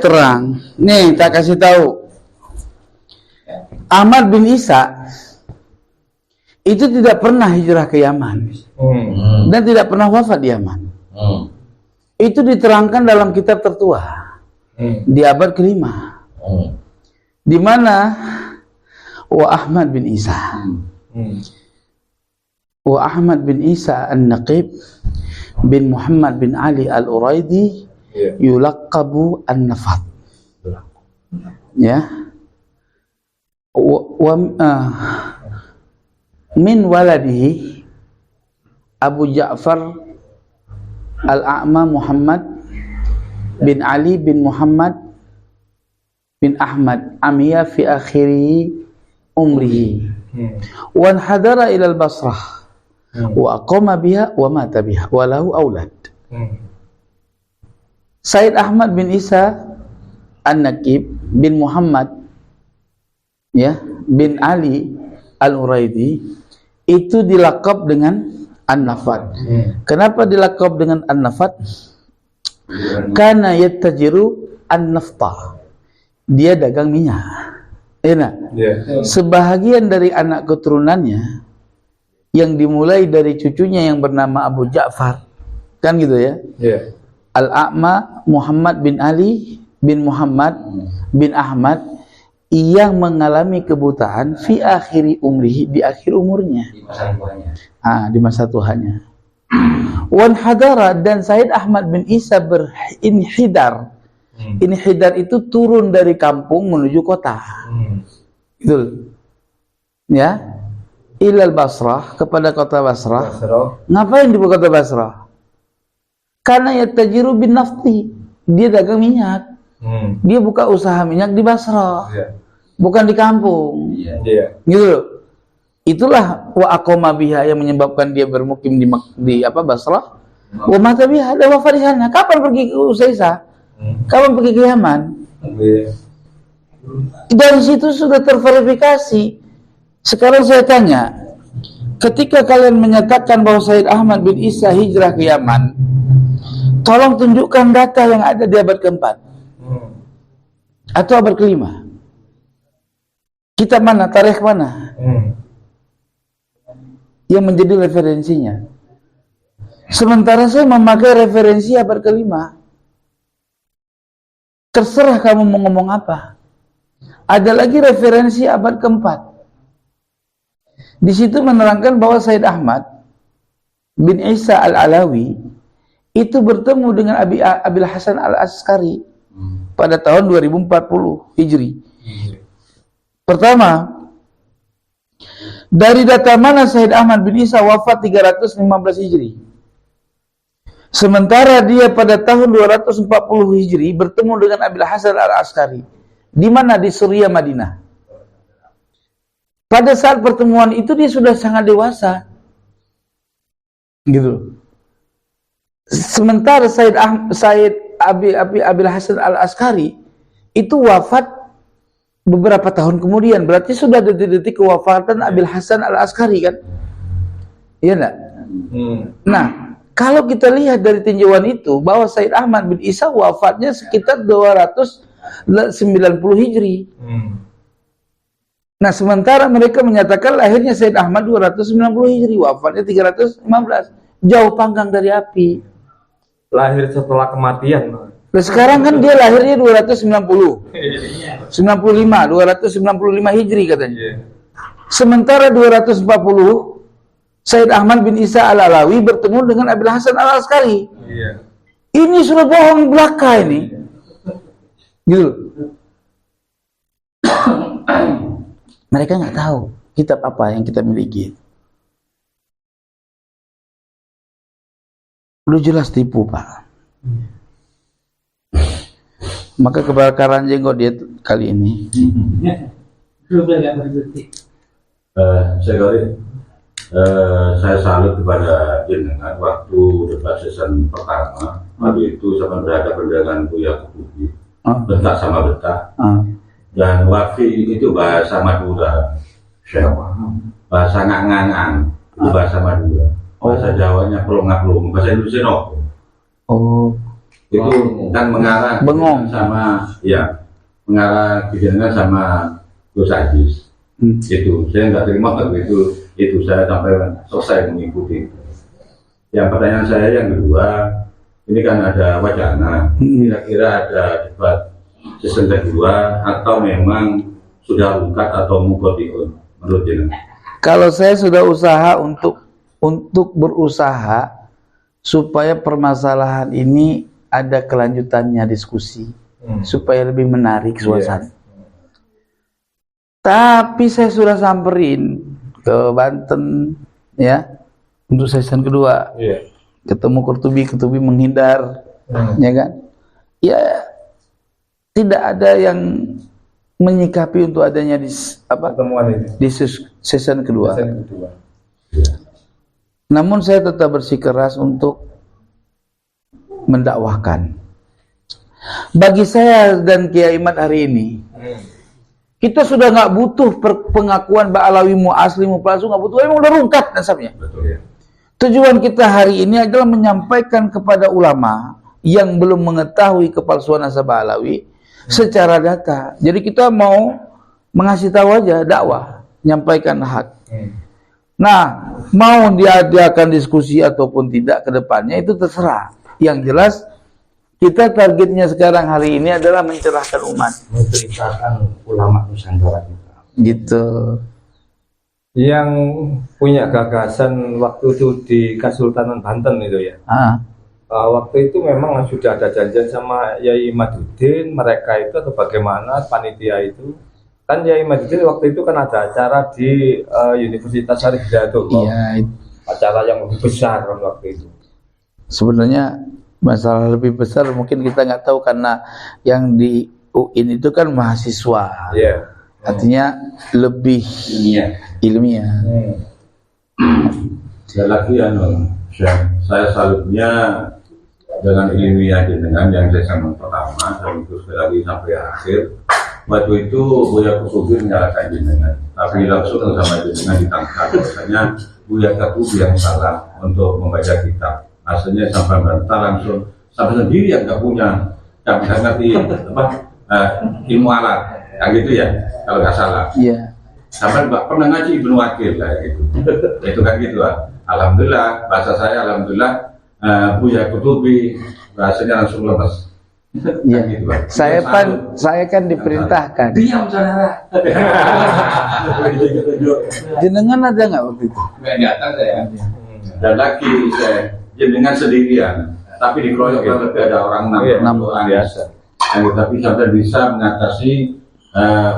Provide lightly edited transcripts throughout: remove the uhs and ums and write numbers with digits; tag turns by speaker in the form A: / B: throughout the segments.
A: terang. Nih, tak kasih tahu. Ahmad bin Isa itu tidak pernah hijrah ke Yaman dan tidak pernah wafat di Yaman. Itu diterangkan dalam kitab tertua di abad ke-5, di mana wa Ahmad bin Isa An-Naqib bin Muhammad bin Ali Al-Uraidi yulaqabu An-Nafat. Ya. Min waladihi Abu Ja'far Al-A'ma Muhammad bin Ali bin Muhammad bin Ahmad Amiyah fi akhiri umrihi wa hadara ila al-Basrah wa aqama biha wa mata biha wa lahu aulad. Said Ahmad bin Isa An-Naqib bin Muhammad bin Ali Al-Uraidi itu dilakab dengan An-Nafat. Kenapa dilakab dengan An-Nafat? Karena yattajiru an-nafta. Dia dagang minyak. Sebahagian dari anak keturunannya yang dimulai dari cucunya yang bernama Abu Ja'far, kan gitu ya. Al-A'ma Muhammad bin Ali bin Muhammad bin Ahmad yang mengalami kebutaan fi akhiri umrihi, di akhir umurnya, di masa tuanya. Wan hadara, dan Said Ahmad bin Isa berinhidar. Inhidar itu turun dari kampung menuju kota. Gitu. Ya. Ilal Basrah, kepada kota Basrah. Ngapain di kota Basrah? Karena yattajiru bin nafti, dia dagang minyak. Dia buka usaha minyak di Basrah, bukan di kampung. Gitu. Itulah wa aqama biha, yang menyebabkan dia bermukim di Basrah. Wa mata biha, dan wafat di sana. Kapan pergi ke Usaisa? Kapan pergi ke Yaman? Dari situ sudah terverifikasi. Sekarang saya tanya, ketika kalian menyatakan bahwa Said Ahmad bin Isa hijrah ke Yaman, tolong tunjukkan data yang ada di abad keempat atau abad kelima. Kitab mana, tarikh mana yang menjadi referensinya? Sementara saya memakai referensi abad kelima. Terserah kamu mau ngomong apa. Ada lagi referensi abad keempat. Di situ menerangkan bahwa Said Ahmad bin Isa Al-Alawi itu bertemu dengan Abil Hasan Al-Askari pada tahun 2040 Hijri. Pertama, dari data mana Said Ahmad bin Isa wafat 315 Hijri? Sementara dia pada tahun 240 Hijri bertemu dengan Abil Hasan Al-Askari. Di mana? Di Suriah, Madinah. Pada saat pertemuan itu dia sudah sangat dewasa. Gitu. Sementara Abil Hasan Al-Askari itu wafat beberapa tahun kemudian. Berarti sudah detik-detik kewafatan Abil Hasan Al-Askari, kan? Iya enggak? Nah, kalau kita lihat dari tinjauan itu bahwa Said Ahmad bin Isa wafatnya sekitar 290 Hijri. Nah, sementara mereka menyatakan lahirnya Said Ahmad 290 Hijri, wafatnya 315. Jauh panggang dari api.
B: Lahir setelah kematian.
A: Nah, sekarang kan dia lahirnya 295 Hijri katanya. Sementara 240 Said Ahmad bin Isa Al-Alawi bertemu dengan Abil Hasan Al-Askari. Ini sudah bohong belaka ini. Gitu. Mereka nggak tahu kitab apa yang kita miliki. Udah jelas tipu, Pak. Maka kebakaran jenggot dia kali ini.
C: Saya salut kepada jenengan waktu debat season pertama. Waktu itu sama berhadapan dengan Buya Kutubi, bentak sama bentak. Dan wafi itu bahasa Madura, bahasa ngangangan itu bahasa Madura, bahasa Jawanya pelongak-pelong, bahasa Indonesia no. itu kan mengarah
A: bengong
C: sama mengarah jenengan sama Gus Ajis. Itu saya nggak terima kalau itu saya sampai selesai mengikuti. Yang pertanyaan saya yang kedua, ini kan ada wacana, kira-kira ada debat season kedua atau memang sudah bukat atau mukotiun menurut jenengan?
A: Kalau saya sudah usaha untuk berusaha supaya permasalahan ini ada kelanjutannya diskusi, supaya lebih menarik suasana. Tapi saya sudah samperin ke Banten ya untuk season kedua. Ketemu Kurtubi menghindar, ya kan? Ya tidak ada yang menyikapi untuk adanya pertemuan ini di season kedua. Namun saya tetap bersikeras untuk mendakwahkan. Bagi saya dan Kiai Imad hari ini, kita sudah nggak butuh pengakuan Ba'alawi mu asli mu palsu, nggak butuh, emang udah rungkat nasabnya. Tujuan kita hari ini adalah menyampaikan kepada ulama yang belum mengetahui kepalsuan nasab Ba'alawi secara data. Jadi kita mau mengasih tahu aja, dakwah, menyampaikan hak. Nah, mau diadakan diskusi ataupun tidak ke depannya itu terserah. Yang jelas kita targetnya sekarang hari ini adalah mencerahkan umat,
D: menceritakan ulama Nusantara kita.
A: Gitu.
B: Yang punya gagasan waktu itu di Kesultanan Banten itu ya. Waktu itu memang sudah ada janjian sama Yai Maduddin, mereka itu atau bagaimana panitia itu. Kan Yai Maduddin waktu itu kan ada acara di Universitas Syarif Hidayatullah.
A: Iya.
B: Acara yang lebih besar kan waktu itu.
A: Sebenarnya masalah lebih besar mungkin kita nggak tahu karena yang di UIN itu kan mahasiswa. Artinya lebih ilmiah.
C: Dan lagi saya salutnya dengan ilmiah dengan yang saya sama pertama dan terus lagi sampai akhir. Waktu itu Buya Kutubi menyalahkan jenengan, tapi langsung sama jenengan ditangkap. Biasanya Buya Kutubi yang salah untuk membaca kitab. Aslinya sampai bantah langsung sampai sendiri yang nggak punya, nggak bisa ngerti ilmu alat, kayak gitu ya kalau nggak salah. Sampai nggak pernah ngaji Ibnu Wakil lah gitu. Itu kan gitu lah. Alhamdulillah bahasa saya alhamdulillah Buya Kutubi bahasanya langsung lepas.
A: Gitu, saya kan diperintahkan.
C: Diam saudara.
A: Jenengan ada nggak waktu itu?
C: Nggak datang saya. Dan lagi saya jenengan sendirian, tapi dikeroyok lebih ada orang 6 orang biasa. Tapi sampai bisa mengatasi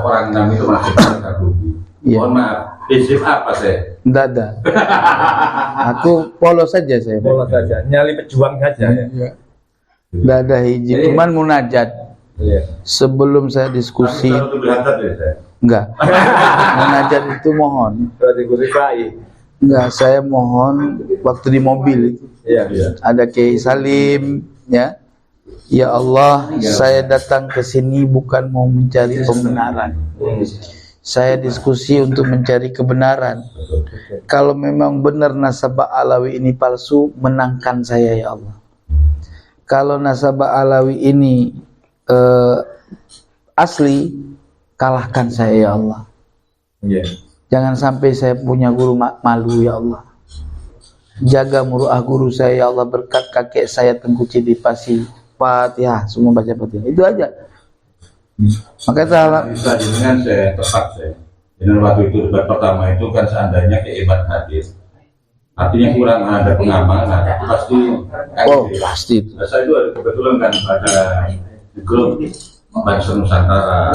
C: orang 6 itu masih Kutubi. Mohon maaf, prinsip apa saya?
A: Tidak ada. Aku polos saja saya.
B: Polos saja, nyali pejuang saja ya.
A: Tidak ada hiji, cuman munajat. Sebelum saya diskusi. Enggak. Munajat itu mohon. Enggak, saya mohon waktu di mobil itu. Ada Kiai Salim, ya. Ya Allah, saya datang ke sini bukan mau mencari pembenaran. Saya diskusi untuk mencari kebenaran. Kalau memang benar nasabah Alawi ini palsu, menangkan saya ya Allah. Kalau nasabah Alawi ini asli, kalahkan saya ya Allah. Jangan sampai saya punya guru malu ya Allah. Jaga muruah guru saya ya Allah, berkat kakek saya Tengku Cidipasi. Fatihah, semua baca Fatihah. Itu aja. Maka
C: bisa dengan saya tepat saya. Dengan waktu itu debat pertama itu kan seandainya kehebat hadir. Artinya kurang ada pengamanan, pasti.
A: Pasti.
C: Saya itu ada kebetulan kan pada grup Bangsa Nusantara,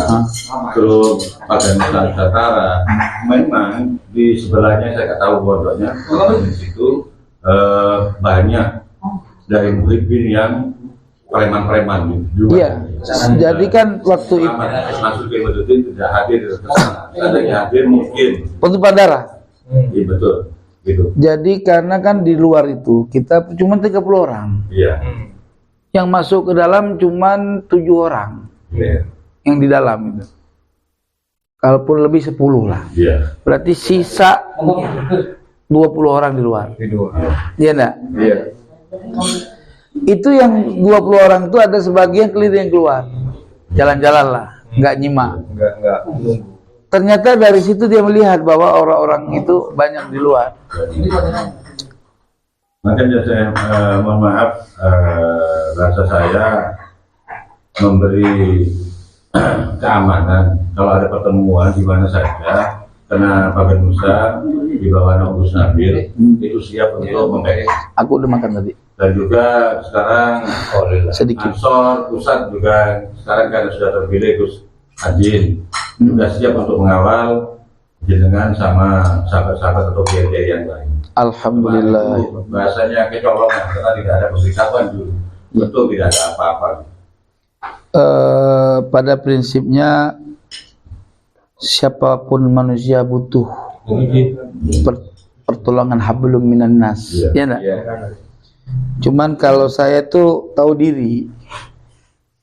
C: grup Bangsa Nusantara. Memang di sebelahnya saya nggak tahu bodohnya, di situ banyak dari murid-murid yang preman-preman juga.
A: Iya. Jadi kan waktu itu
C: masuk ke Maduddin tidak hadir, seandainya hadir mungkin
A: penumpang darah.
C: Iya betul. Gitu.
A: Jadi karena kan di luar itu kita cuma 30 orang.
C: Iya.
A: Yang masuk ke dalam cuma 7 orang. Yang di dalam itu. Kalaupun lebih 10 lah.
C: Iya.
A: Berarti sisa 20 orang di luar.
B: Di luar.
A: Iya enggak?
B: Iya.
A: Itu yang 20 orang itu ada sebagian keliling keluar. Jalan-jalan lah, nggak nyimak.
B: Enggak nunggu.
A: Ternyata dari situ dia melihat bahwa orang-orang itu banyak di luar.
C: Makanya saya mohon maaf, rasa saya memberi keamanan kalau ada pertemuan di mana saja, karena Pak Nusa di bawah Gus Nabil itu siap untuk membackup.
A: Aku udah makan tadi.
C: Dan juga sekarang
A: sedikit.
C: Ansor pusat juga sekarang karena sudah terpilih Gus Ajin juga siap untuk mengawal jenengan sama sahabat-sahabat atau kiai yang lain.
A: Alhamdulillah.
C: Bahasanya kecolongan karena tidak ada pemberitahuan dulu. Betul tidak ada apa-apa.
A: Pada prinsipnya siapapun manusia butuh pertolongan hablum minan nas, ya enggak? Cuman kalau saya tuh tahu diri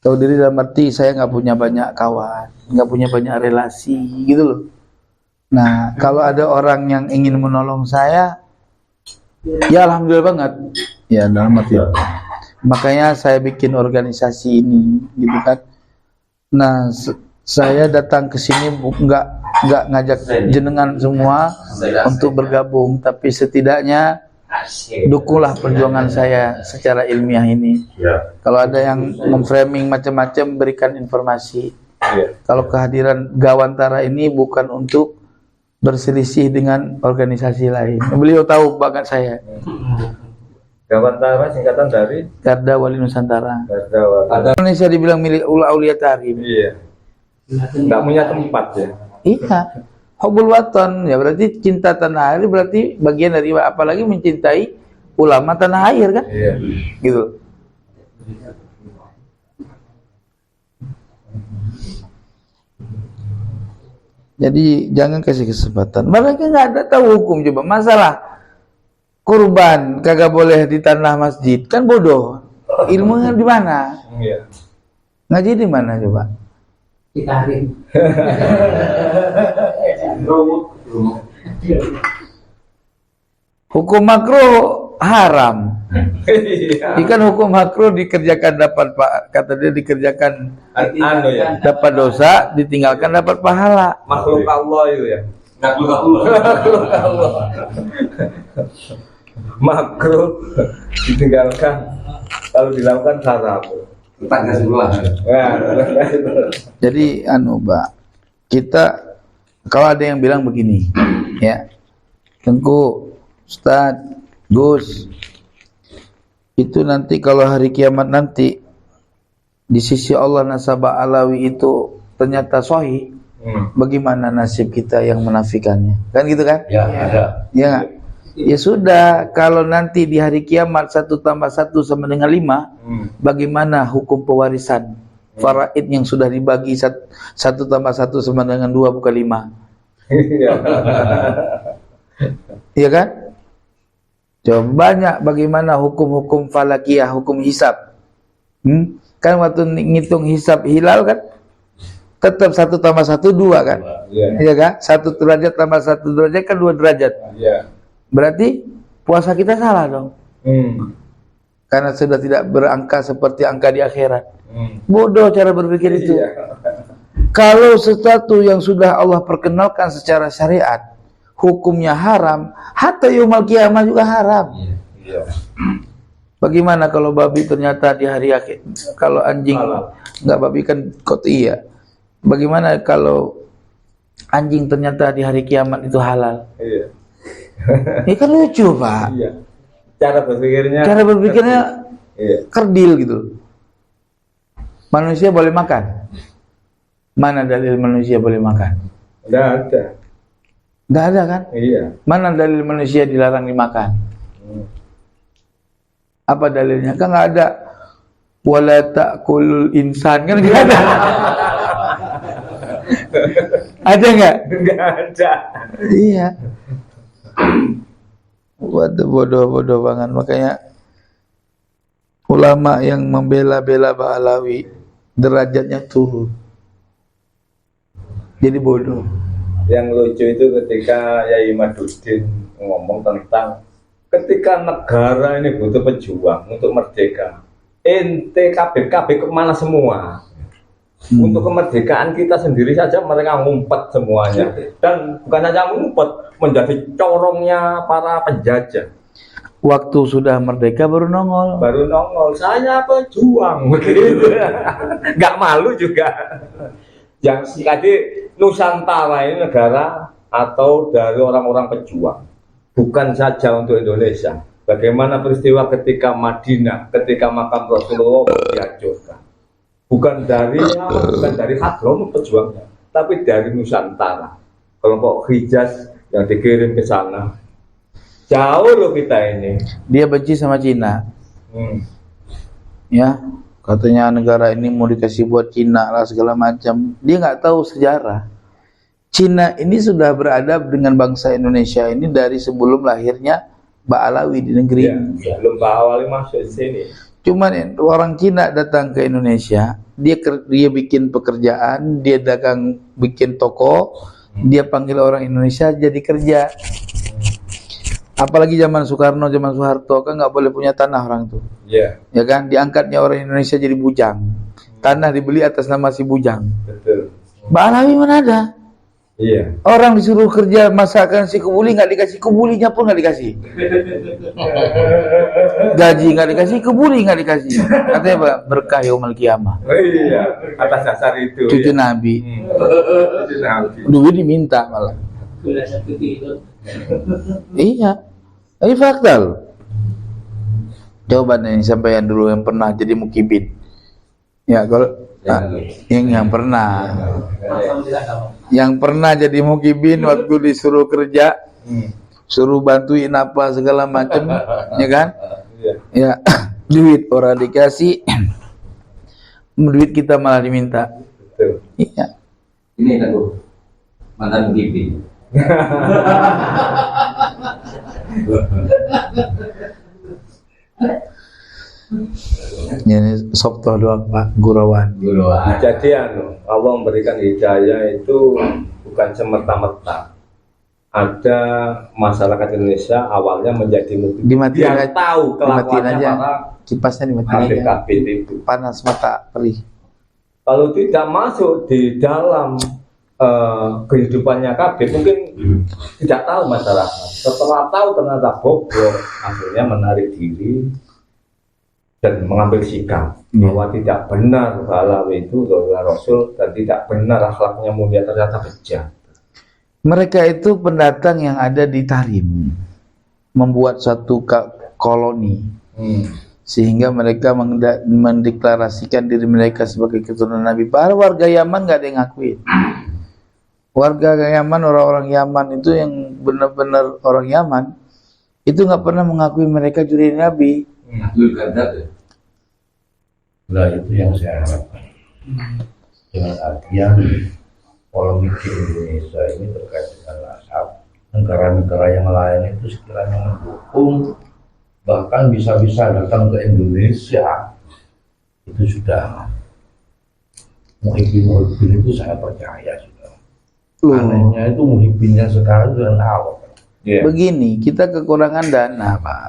A: dalam arti saya nggak punya banyak kawan, nggak punya banyak relasi, gitu loh. Nah, kalau ada orang yang ingin menolong saya, ya alhamdulillah banget, ya dalam arti. Makanya saya bikin organisasi ini, gitu kan. Nah, saya datang ke sini nggak ngajak jenengan semua untuk bergabung, tapi setidaknya dukunglah perjuangan saya secara ilmiah ini. Kalau ada yang memframing macam-macam, berikan informasi. Kalau kehadiran Gawantara ini bukan untuk berselisih dengan organisasi lain. Beliau tahu banget saya.
B: Gawantara singkatan dari
A: Garda Wali Nusantara.
B: Garda Wali.
A: Indonesia dibilang milik Aulia Tarim.
B: Iya. Nggak punya tempat ya.
A: Iya. Hubbul Watan, ya berarti cinta tanah air, berarti bagian dari apalagi mencintai ulama tanah air kan?
B: Iya.
A: Gitu. Jadi jangan kasih kesempatan. Mereka nggak ada tahu hukum, coba masalah kurban kagak boleh di tanah masjid, kan bodoh. Ilmunya di mana?
B: Iya.
A: Ngaji di mana coba?
E: Ditarik.
A: Hukum makro haram. Ikan hukum makro dikerjakan dapat kata dia dikerjakan
B: Ya.
A: dapat dosa, ditinggalkan dapat pahala.
B: Makhluk Allah itu ya.
C: Makhluk Allah.
B: Makro ditinggalkan, kalau dilakukan haram.
C: Tetangga sebelah.
A: Jadi Mbak, kita kalau ada yang bilang begini, ya, Tengku, Ustaz, Gus, itu nanti kalau hari kiamat nanti di sisi Allah nasabah alawi itu ternyata sahih, bagaimana nasib kita yang menafikannya? Kan gitu kan?
C: Ya, ada.
A: Ya, ya sudah, kalau nanti di hari kiamat 1 tambah 1 sama dengan 5, bagaimana hukum pewarisan faraid yang sudah dibagi 1 tambah 1 sama dengan 2 bukan 5? Iya kan? Coba banyak bagaimana hukum-hukum falakiyah, hukum hisab. Kan waktu ngitung hisab hilal kan tetap 1 tambah 1 2 kan? Iya kan? 1 derajat tambah 1 derajat kan 2 derajat. Iya. Berarti puasa kita salah dong. Karena sudah tidak berangka seperti angka di akhirat. Bodoh cara berpikir itu. Kalau sesuatu yang sudah Allah perkenalkan secara syariat, hukumnya haram, hatta yaumul kiamah juga haram. Bagaimana kalau babi ternyata di hari akhir, kalau anjing enggak, babi kan qot'i ya. Bagaimana kalau anjing ternyata di hari kiamat itu halal? Iya. Ini kan lucu, Pak.
B: Iya. Cara berpikirnya
A: kerdil gitu. Manusia boleh makan. Mana dalil manusia boleh makan?
B: Nggak ada.
A: Nggak ada kan?
B: Iya.
A: Mana dalil manusia dilarang dimakan? Apa dalilnya? Kan nggak ada. Wala ta'kulul insan, kan nggak ada. Ada nggak?
B: Nggak ada.
A: Iya. Waduh, bodoh banget. Makanya ulama yang membela-bela Ba'alawi derajatnya turun. Jadi bodoh.
B: Yang lucu itu ketika Yai Maduddin ngomong tentang ketika negara ini butuh pejuang untuk merdeka, ente KB kemana semua? Untuk kemerdekaan kita sendiri saja mereka ngumpet semuanya, dan bukan hanya ngumpet, menjadi corongnya para penjajah.
A: Waktu sudah merdeka baru nongol.
B: Saya pejuang begitu. Nggak malu juga. Yang tadi Nusantara ini negara atau dari orang-orang pejuang, bukan saja untuk Indonesia. Bagaimana peristiwa ketika Madinah, ketika makam Rasulullah dihancurkan, bukan dari Hadramut pejuangnya, tapi dari Nusantara, kelompok Hijaz yang dikirim ke sana. Jauh loh kita ini.
A: Dia benci sama Cina. Ya, katanya negara ini mau dikasih buat Cina lah segala macam. Dia nggak tahu sejarah. Cina ini sudah beradab dengan bangsa Indonesia ini dari sebelum lahirnya Mbak Alawi di negeri ini.
B: Sebelum Mbak Alawi masuk di sini.
A: Cuman orang Cina datang ke Indonesia, dia bikin pekerjaan, dia dagang, bikin toko, dia panggil orang Indonesia jadi kerja. Apalagi zaman Soekarno, zaman Soeharto kan nggak boleh punya tanah orang tuh.
B: Iya.
A: Ya kan, diangkatnya orang Indonesia jadi bujang. Tanah dibeli atas nama si bujang.
B: Betul.
A: Mbak Alawi mana ada?
B: Iya.
A: Orang disuruh kerja masakan si kebuli nggak dikasih, kebulinya pun nggak dikasih. Gaji nggak dikasih, kebuli nggak dikasih. Katanya apa? Berkah yaumul qiyamah.
B: Oh iya, atas dasar itu.
A: Cucu
B: ya.
A: Nabi.
B: Cucu Nabi.
A: Duit diminta malah. Iya. Ini fakta loh. Coba nih sampean dulu yang pernah jadi mukibin. Ya kalau yang pernah. Yang pernah jadi mukibin waktu disuruh kerja, suruh bantuin apa segala macam, ya kan? Ya, duit orang dikasih, duit kita malah diminta. Iya.
C: Ini kan mantan mukibin.
A: Ini sokto doang Pak, gurawan.
B: Jadi Allah memberikan hidayah itu bukan semerta-merta. Ada masyarakat Indonesia awalnya menjadi mukmin. Dia tahu kelakuannya para
A: kipasnya dimatiin aja.
B: itu.
A: Panas mata perih.
B: Kalau tidak masuk di dalam kehidupannya KB mungkin tidak tahu masyarakat. Setelah tahu ternyata bobrok, akhirnya menarik diri dan mengambil sikap bahwa tidak benar Alawi itu adalah Rasul dan tidak benar akhlaknya mulia, ternyata bejat.
A: Mereka itu pendatang yang ada di Tarim, membuat satu koloni, sehingga mereka mendeklarasikan diri mereka sebagai keturunan Nabi. Para warga Yaman nggak ada yang ngakuin. Warga Yaman, orang-orang Yaman itu yang benar-benar orang Yaman itu nggak pernah mengakui mereka juri Nabi.
D: Nah itu yang saya harapkan. Dengan artian polemik di Indonesia ini terkait dengan nasab, negara-negara yang lain itu sekiranya mendukung, bahkan bisa-bisa datang ke Indonesia, itu sudah muhibin itu saya percaya sudah. Anehnya itu muhibinnya sekarang dengan awal.
A: Begini, kita kekurangan dana Pak.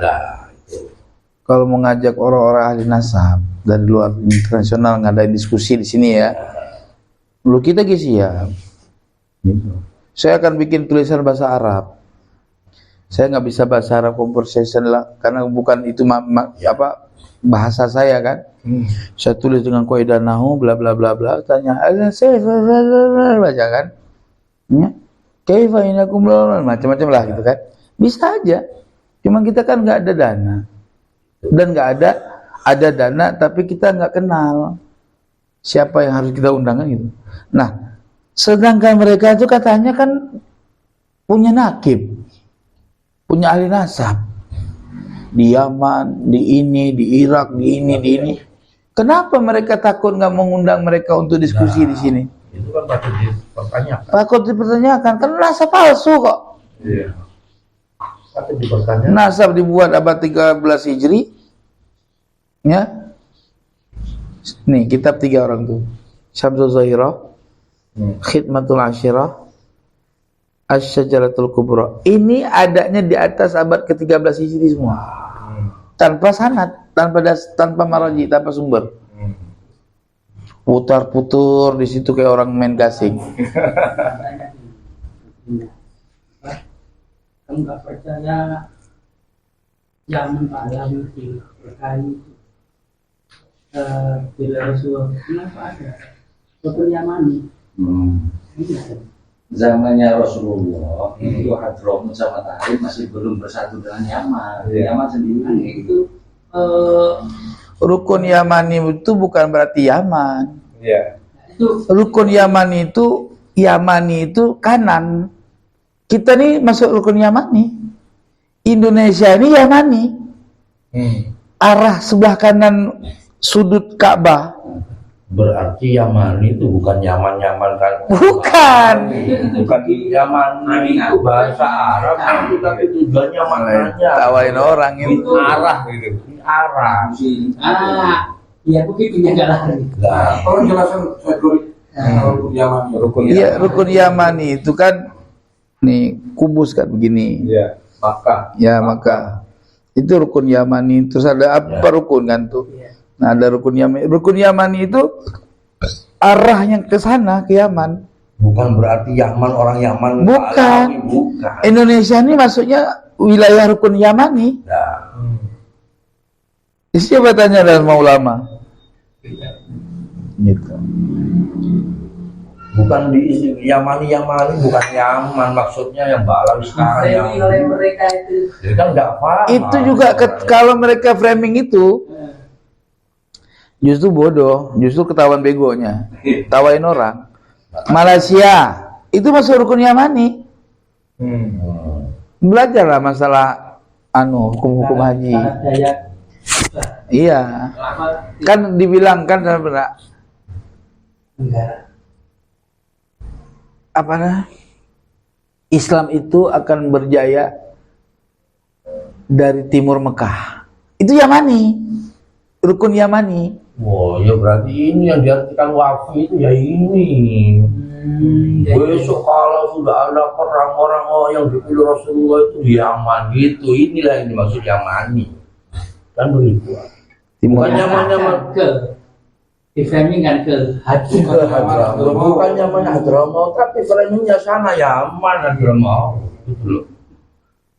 A: Kalau mengajak orang-orang ahli nasab dari luar internasional ngadain diskusi di sini ya, lu kita siap. Gitu. Saya akan bikin tulisan bahasa Arab. Saya nggak bisa bahasa Arab conversation lah, karena bukan itu bahasa saya kan. Saya tulis dengan kaidah nahwu bla bla bla bla. Tanya, saya baca kan? Ya, kaifa inakum macam-macam lah gitu kan. Bisa aja. Cuma kita kan nggak ada dana. Dan nggak ada dana tapi kita nggak kenal siapa yang harus kita undangkan gitu. Nah, sedangkan mereka itu katanya kan punya nakib, punya ahli nasab di Yaman, di ini, di Irak, di ini. Kenapa mereka takut nggak mengundang mereka untuk diskusi di sini?
D: Itu kan patut dipertanyakan.
A: Takut dipertanyakan, karena nasab palsu kok.
D: Iya. Patut dipertanyakan.
A: Nasab dibuat abad 13 Hijri. Ya. Nih, kitab 3 orang tuh. Syamsul Zahirah, Khidmatul Ashirah, Asy-Syajaratul Kubra. Ini adanya di atas abad ke-13 Hijri semua. Tanpa sanad, tanpa maraji, tanpa sumber. Putar-putur di situ kayak orang main gasing.
E: Kamu nggak percaya zaman pahlawan di berkali bila Rasulullah kenapa ada Rukun Yamani?
F: Zamannya Rasulullah itu Hadramut sama Tarim masih belum bersatu dengan Yaman. Yaman sendiri itu
A: Rukun Yamani itu bukan berarti Yaman.
B: Iya.
A: Rukun Yamani itu kanan. Kita nih masuk rukun Yamani. Indonesia ini Yamani. Arah sebelah kanan sudut Ka'bah.
D: Berarti Yamani itu bukan Yaman-Yaman kan?
A: Bukan.
D: Bukan Yamani itu bahasa Arab, tapi tujuannya maknanya.
A: Tawain orang ini.
B: Arah gitu.
D: Arah.
E: Ya begitu ya nggak lari.
G: Tolong jelaskan rukun Yamani.
A: Iya, rukun Yamani itu kan nih kubus kan begini.
B: Iya, Makkah.
A: Ya, maka itu rukun Yamani. Terus ada apa rukun kan tuh? Nah, ada rukun Yamani. Rukun Yamani itu arahnya ke sana, ke Yaman.
D: Bukan berarti Yaman orang Yaman.
A: Bukan.
D: Bukan.
A: Indonesia ini maksudnya wilayah rukun Yamani.
D: Nah.
A: Siapa tanya dalam ulama? Gitu.
D: Bukan di Yamani, bukan Yaman, maksudnya yang Balawi sekarang yang
E: oleh mereka itu.
D: Jadi kan nggak paham.
A: Itu juga kalau mereka framing itu justru bodoh, justru ketahuan begonya, tawain orang. Malaysia itu masuk rukun Yamani. Belajarlah masalah hukum-hukum haji. Iya, kan dibilang kan Islam itu akan berjaya dari timur Mekah. Itu Yamani, rukun Yamani.
D: Oh ya berarti ini yang diartikan wafi itu ya ini. Besok kalau sudah ada perang orang yang dipilih Rasulullah itu Yaman gitu. Inilah yang dimaksud Yamani. Kan begitu. Bukan Yaman
E: ke diframingkan ke
D: Hadramut. Bukan Yaman Hadramut, tapi framingnya sana Yaman Hadramut.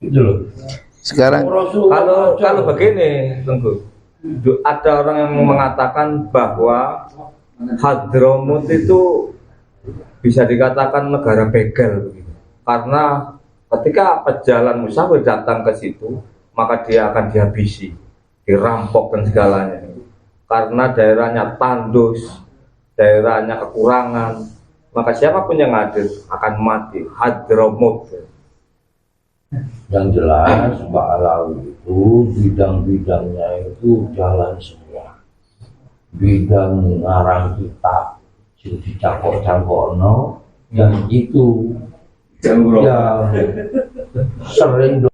D: Gitu loh.
A: Sekarang
B: kalau begini, Tengku, ada orang yang mengatakan bahwa Hadramut itu bisa dikatakan negara begal begitu. Karena ketika pejalan musafir datang ke situ, maka dia akan dihabisi, dirampok dan segalanya. Karena daerahnya tandus, daerahnya kekurangan, maka siapapun yang hadir akan mati. Hadramut.
D: Yang jelas Balawi itu bidang-bidangnya itu jalan semua. Bidang ngarang kitab dicakok-cakokno yang itu yang sering